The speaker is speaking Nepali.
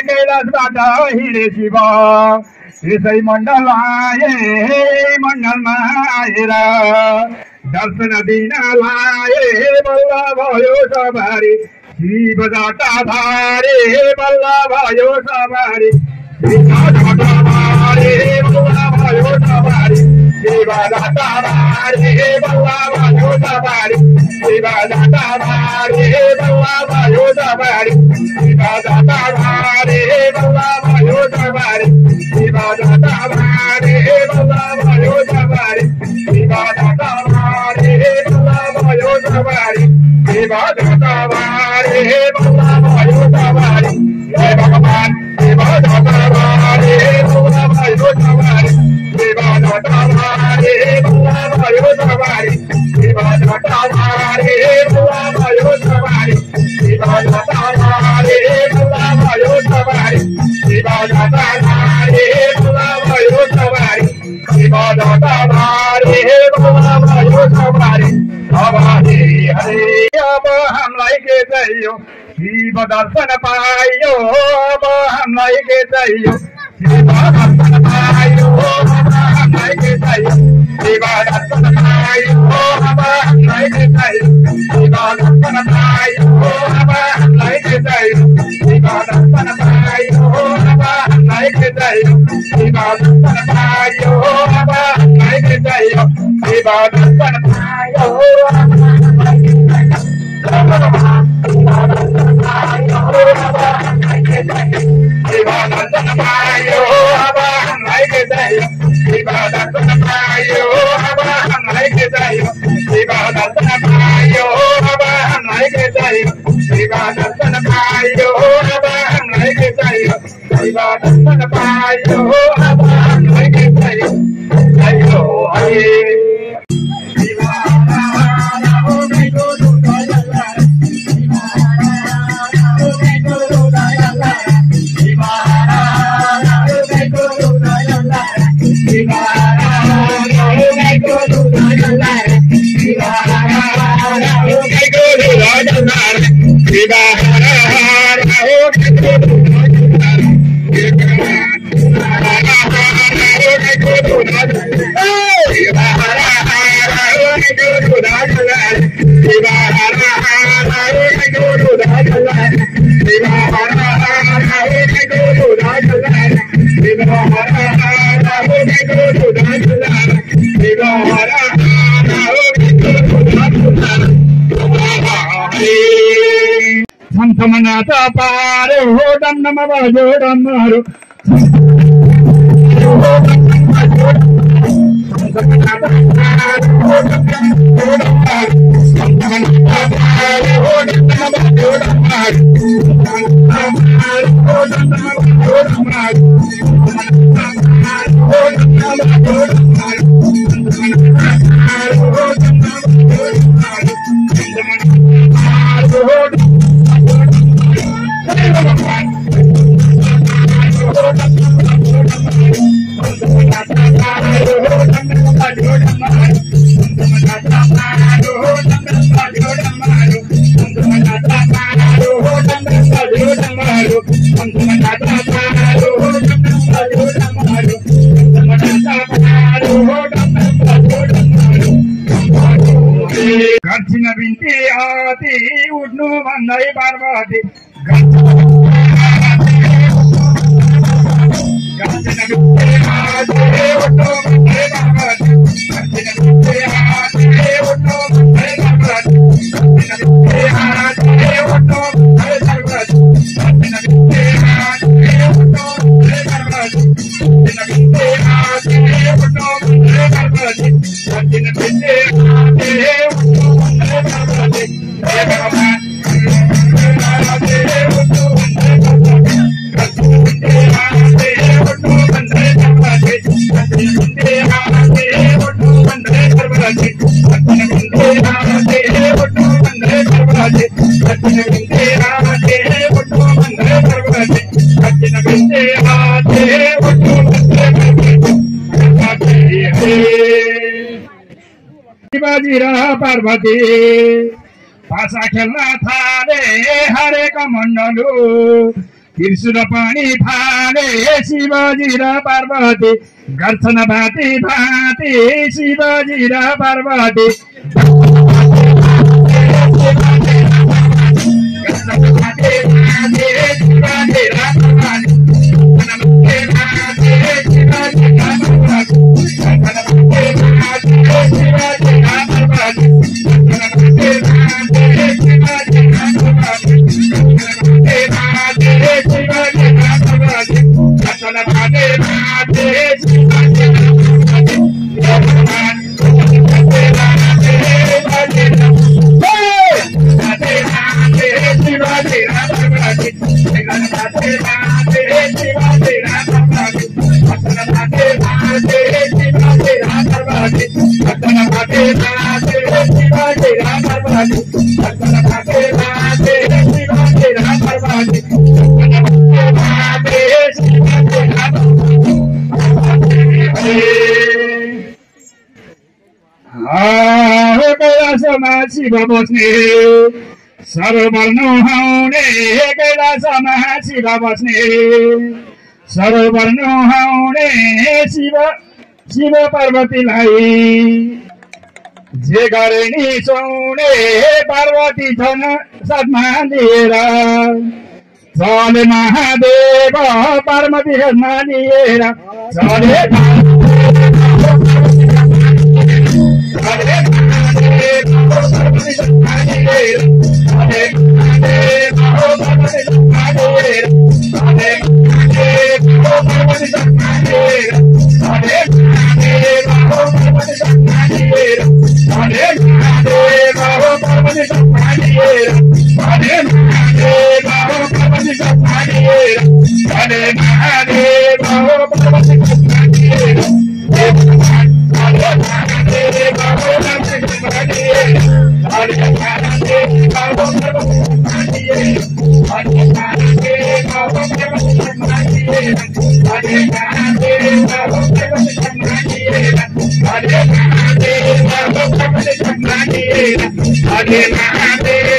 कैलाशबाट हिँडे शिव यसै मण्डल आए मण्डलमा आएर दर्शन दिन लाए बल्ल भयो सवारी शिव जटाधारी बल्ल भयो सवारी शिव जटाधारी बल्ल भयो सवारी शिव जटाधारी बल्ल भयो सवारी शिव जटाधारी बल्ल भयो सवारी शिव जटाधारी बल्ल भयो सवारी शिव जटाधारी बल्ल भयो सवारी शिव जटाधारी बल्ल भयो सवारी शिव जटाधारी बल्ल भयो सवारी जय भगवान शिव जटाधारी बल्ल भयो सवारी शिव जटाधारी बल्ल भयो सवारी शिव जटाधारी बल्ल भयो सवारी शिव जटाधारी बल्ल भयो सवारी शिव जटाधारी बल्ल भयो सवारी शिव जटाधारी बल्ल भयो सवारी हरे हरे अब हामीलाई के चाहियो शिव दर्शन पाइयो अब हामीलाई के चाहियो शिव दर्शन पाइयो अब हामीलाई के चाहियो शिव दर्शन पाइयो अब हामीलाई के चाहियो शिव दर्शन पाइयो अब हामीलाई के चाहियो शिव दर्शन पाइयो अब हामीलाई के चाहियो शिव दर्शन पाइयो अब हामीलाई के चाहियो शिव दर्शन पाइयो संतमनाथ पारे हो डम बजो डमरू घरछिन बिन्ती आती उठ्नु भन्दै पार्वती शिवाजी र पार्वती भाषा खेल्न थाले हरेक मण्डलु त्रिशूल पनि फाले शिवजी र पार्वती गर्छन् भाती भाती शिवजी र पार्वती शिव बस्ने सरोवर नुहाउने कैलाशमा शिव बस्ने सरोवर नुहाउने शिव शिव पार्वतीलाई जे गरे नि सुने पार्वती छन् साथमा लिएर चले महादेव पार्वती हातमा लिएर चले Hare Hare